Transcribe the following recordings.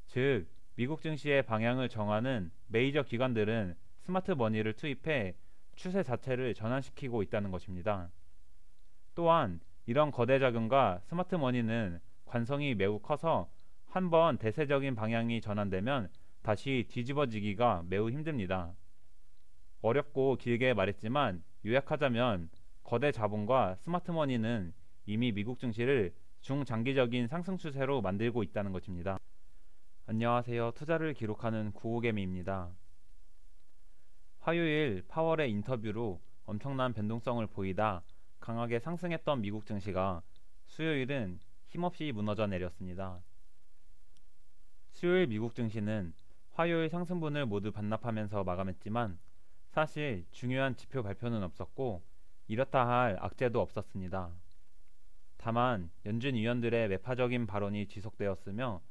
즉, 미국 증시의 방향을 정하는 메이저 기관들은 스마트 머니를 투입해 추세 자체를 전환시키고 있다는 것입니다. 또한 이런 거대 자금과 스마트 머니는 관성이 매우 커서 한번 대세적인 방향이 전환되면 다시 뒤집어지기가 매우 힘듭니다. 어렵고 길게 말했지만 요약하자면 거대 자본과 스마트 머니는 이미 미국 증시를 중장기적인 상승 추세로 만들고 있다는 것입니다. 안녕하세요. 투자를 기록하는 구호개미입니다. 화요일 파월의 인터뷰로 엄청난 변동성을 보이다 강하게 상승했던 미국 증시가 수요일은 힘없이 무너져 내렸습니다. 수요일 미국 증시는 화요일 상승분을 모두 반납하면서 마감했지만 사실 중요한 지표 발표는 없었고 이렇다 할 악재도 없었습니다. 다만 연준 위원들의 매파적인 발언이 지속되었으며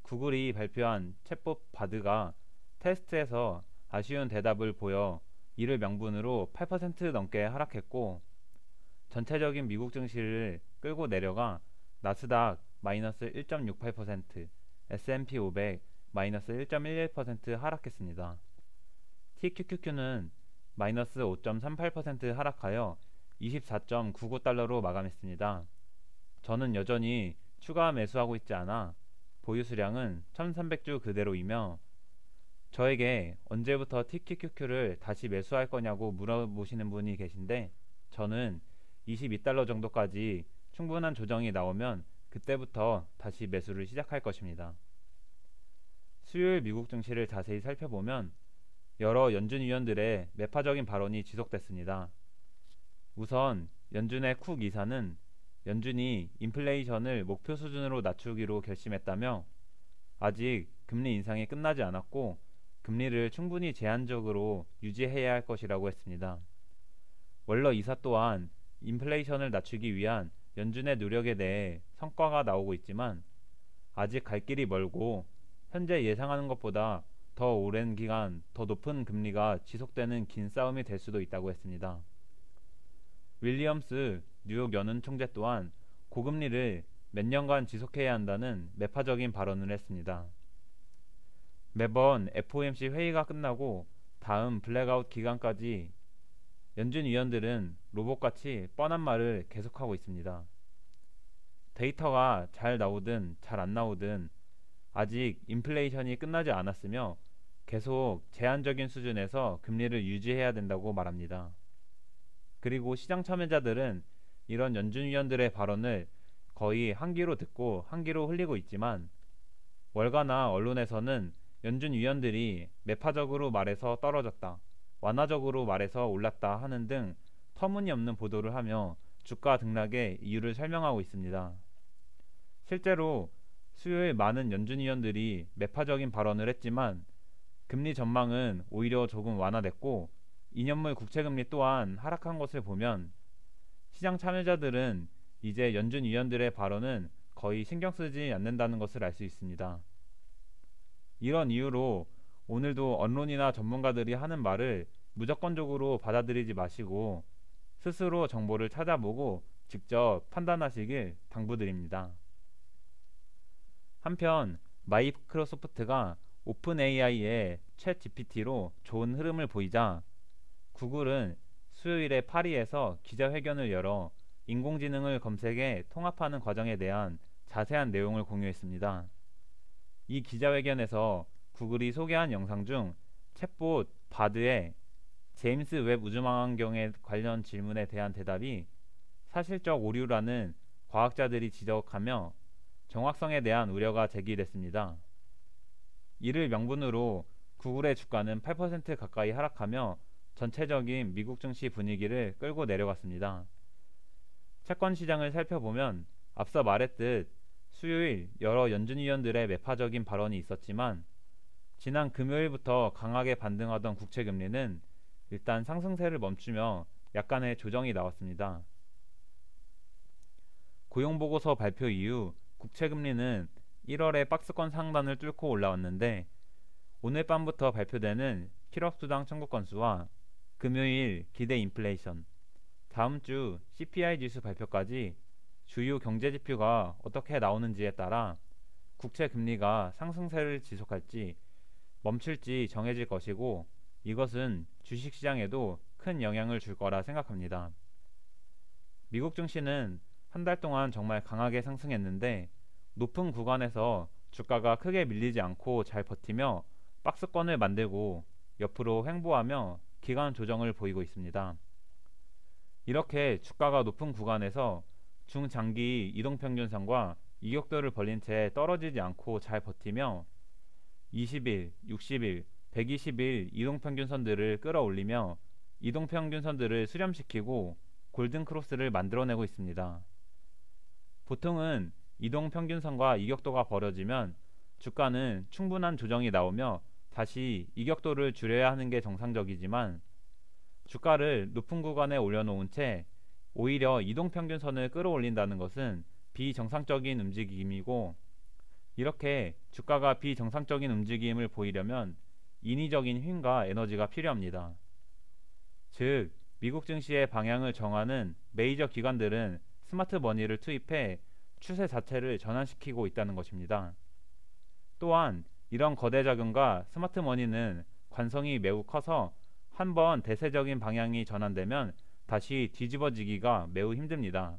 구글이 발표한 챗봇 바드가 테스트에서 아쉬운 대답을 보여 이를 명분으로 8% 넘게 하락했고 전체적인 미국 증시를 끌고 내려가 나스닥 마이너스 1.68%, S&P 500 마이너스 1.11% 하락했습니다. TQQQ는 마이너스 5.38% 하락하여 24.99달러로 마감했습니다. 저는 여전히 추가 매수하고 있지 않아 보유 수량은 1300주 그대로이며 저에게 언제부터 TQQQ를 다시 매수할 거냐고 물어보시는 분이 계신데 저는 22달러 정도까지 충분한 조정이 나오면 그때부터 다시 매수를 시작할 것입니다. 수요일 미국 증시를 자세히 살펴보면 여러 연준 위원들의 매파적인 발언이 지속됐습니다. 우선 연준의 쿡 이사는 연준이 인플레이션을 목표 수준으로 낮추기로 결심했다며 아직 금리 인상이 끝나지 않았고 금리를 충분히 제한적으로 유지해야 할 것이라고 했습니다. 월러 이사 또한 인플레이션을 낮추기 위한 연준의 노력에 대해 성과가 나오고 있지만 아직 갈 길이 멀고 현재 예상하는 것보다 더 오랜 기간 더 높은 금리가 지속되는 긴 싸움이 될 수도 있다고 했습니다. 윌리엄스 뉴욕 연은 총재 또한 고금리를 몇 년간 지속해야 한다는 매파적인 발언을 했습니다. 매번 FOMC 회의가 끝나고 다음 블랙아웃 기간까지 연준 위원들은 로봇같이 뻔한 말을 계속하고 있습니다. 데이터가 잘 나오든 잘 안 나오든 아직 인플레이션이 끝나지 않았으며 계속 제한적인 수준에서 금리를 유지해야 된다고 말합니다. 그리고 시장 참여자들은 이런 연준 위원들의 발언을 거의 한 귀로 듣고 한 귀로 흘리고 있지만 월가나 언론에서는 연준 위원들이 매파적으로 말해서 떨어졌다, 완화적으로 말해서 올랐다 하는 등 터무니없는 보도를 하며 주가 등락의 이유를 설명하고 있습니다. 실제로 수요일 많은 연준 위원들이 매파적인 발언을 했지만 금리 전망은 오히려 조금 완화됐고 2년물 국채금리 또한 하락한 것을 보면 시장 참여자들은 이제 연준 위원들의 발언은 거의 신경 쓰지 않는다는 것을 알 수 있습니다. 이런 이유로 오늘도 언론이나 전문가들이 하는 말을 무조건적으로 받아들이지 마시고 스스로 정보를 찾아보고 직접 판단하시길 당부드립니다. 한편 마이크로소프트가 오픈 AI의 챗 GPT로 좋은 흐름을 보이자 구글은 수요일에 파리에서 기자회견을 열어 인공지능을 검색에 통합하는 과정에 대한 자세한 내용을 공유했습니다. 이 기자회견에서 구글이 소개한 영상 중 챗봇 바드의 제임스 웹 우주망원경에 관련 질문에 대한 대답이 사실적 오류라는 과학자들이 지적하며 정확성에 대한 우려가 제기됐습니다. 이를 명분으로 구글의 주가는 8% 가까이 하락하며 전체적인 미국 증시 분위기를 끌고 내려갔습니다. 채권 시장을 살펴보면 앞서 말했듯 수요일 여러 연준 위원들의 매파적인 발언이 있었지만 지난 금요일부터 강하게 반등하던 국채금리는 일단 상승세를 멈추며 약간의 조정이 나왔습니다. 고용보고서 발표 이후 국채금리는 1월에 박스권 상단을 뚫고 올라왔는데 오늘 밤부터 발표되는 실업수당 청구 건수와 금요일 기대 인플레이션, 다음 주 CPI 지수 발표까지 주요 경제지표가 어떻게 나오는지에 따라 국채 금리가 상승세를 지속할지 멈출지 정해질 것이고, 이것은 주식시장에도 큰 영향을 줄 거라 생각합니다. 미국 증시는 한 달 동안 정말 강하게 상승했는데, 높은 구간에서 주가가 크게 밀리지 않고 잘 버티며 박스권을 만들고 옆으로 횡보하며 기간 조정을 보이고 있습니다. 이렇게 주가가 높은 구간에서 중장기 이동평균선과 이격도를 벌린 채 떨어지지 않고 잘 버티며 20일, 60일, 120일 이동평균선들을 끌어올리며 이동평균선들을 수렴시키고 골든크로스를 만들어내고 있습니다. 보통은 이동평균선과 이격도가 벌어지면 주가는 충분한 조정이 나오며 다시 이격도를 줄여야 하는 게 정상적이지만, 주가를 높은 구간에 올려놓은 채 오히려 이동평균선을 끌어올린다는 것은 비정상적인 움직임이고, 이렇게 주가가 비정상적인 움직임을 보이려면 인위적인 힘과 에너지가 필요합니다. 즉, 미국 증시의 방향을 정하는 메이저 기관들은 스마트 머니를 투입해 추세 자체를 전환시키고 있다는 것입니다. 또한 이런 거대 자금과 스마트 머니는 관성이 매우 커서 한번 대세적인 방향이 전환되면 다시 뒤집어지기가 매우 힘듭니다.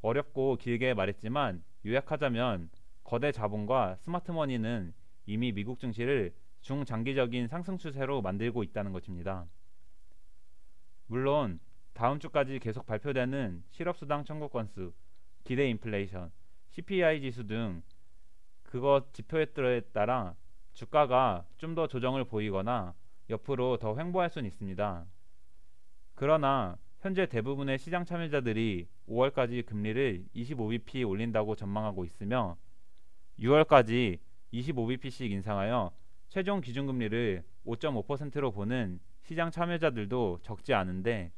어렵고 길게 말했지만 요약하자면, 거대 자본과 스마트 머니는 이미 미국 증시를 중장기적인 상승 추세로 만들고 있다는 것입니다. 물론 다음 주까지 계속 발표되는 실업수당 청구 건수, 기대 인플레이션, CPI 지수 등 그것 지표에 따라 주가가 좀 더 조정을 보이거나 옆으로 더 횡보할 수는 있습니다. 그러나 현재 대부분의 시장 참여자들이 5월까지 금리를 25bp 올린다고 전망하고 있으며, 6월까지 25bp씩 인상하여 최종 기준금리를 5.5%로 보는 시장 참여자들도 적지 않은데,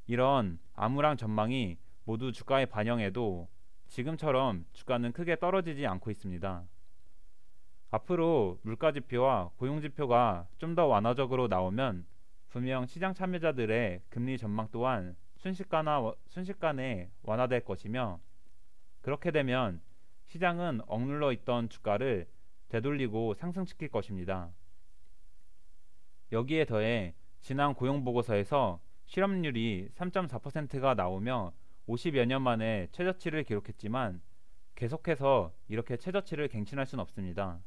이런 암울한 전망이 모두 주가에 반영해도 지금처럼 주가는 크게 떨어지지 않고 있습니다. 앞으로 물가지표와 고용지표가 좀 더 완화적으로 나오면 분명 시장 참여자들의 금리 전망 또한 순식간에 완화될 것이며, 그렇게 되면 시장은 억눌러 있던 주가를 되돌리고 상승시킬 것입니다. 여기에 더해 지난 고용보고서에서 실업률이 3.4%가 나오며 50여 년 만에 최저치를 기록했지만, 계속해서 이렇게 최저치를 갱신할 수는 없습니다.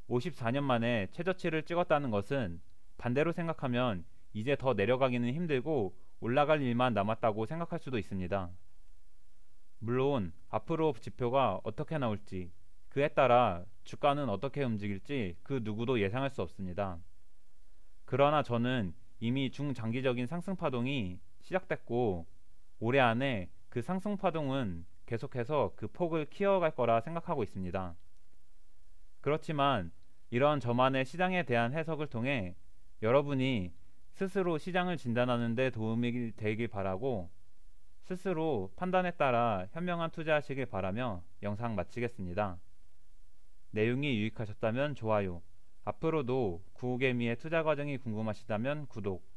54년 만에 최저치를 찍었다는 것은 반대로 생각하면 이제 더 내려가기는 힘들고 올라갈 일만 남았다고 생각할 수도 있습니다. 물론 앞으로 지표가 어떻게 나올지, 그에 따라 주가는 어떻게 움직일지 그 누구도 예상할 수 없습니다. 그러나 저는 이미 중장기적인 상승 파동이 시작됐고, 올해 안에 그 상승 파동은 계속해서 그 폭을 키워갈 거라 생각하고 있습니다. 그렇지만 이런 저만의 시장에 대한 해석을 통해 여러분이 스스로 시장을 진단하는 데 도움이 되길 바라고, 스스로 판단에 따라 현명한 투자하시길 바라며 영상 마치겠습니다. 내용이 유익하셨다면 좋아요, 앞으로도 구호개미의 투자 과정이 궁금하시다면 구독,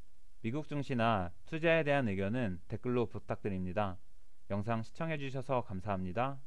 미국 증시나 투자에 대한 의견은 댓글로 부탁드립니다. 영상 시청해주셔서 감사합니다.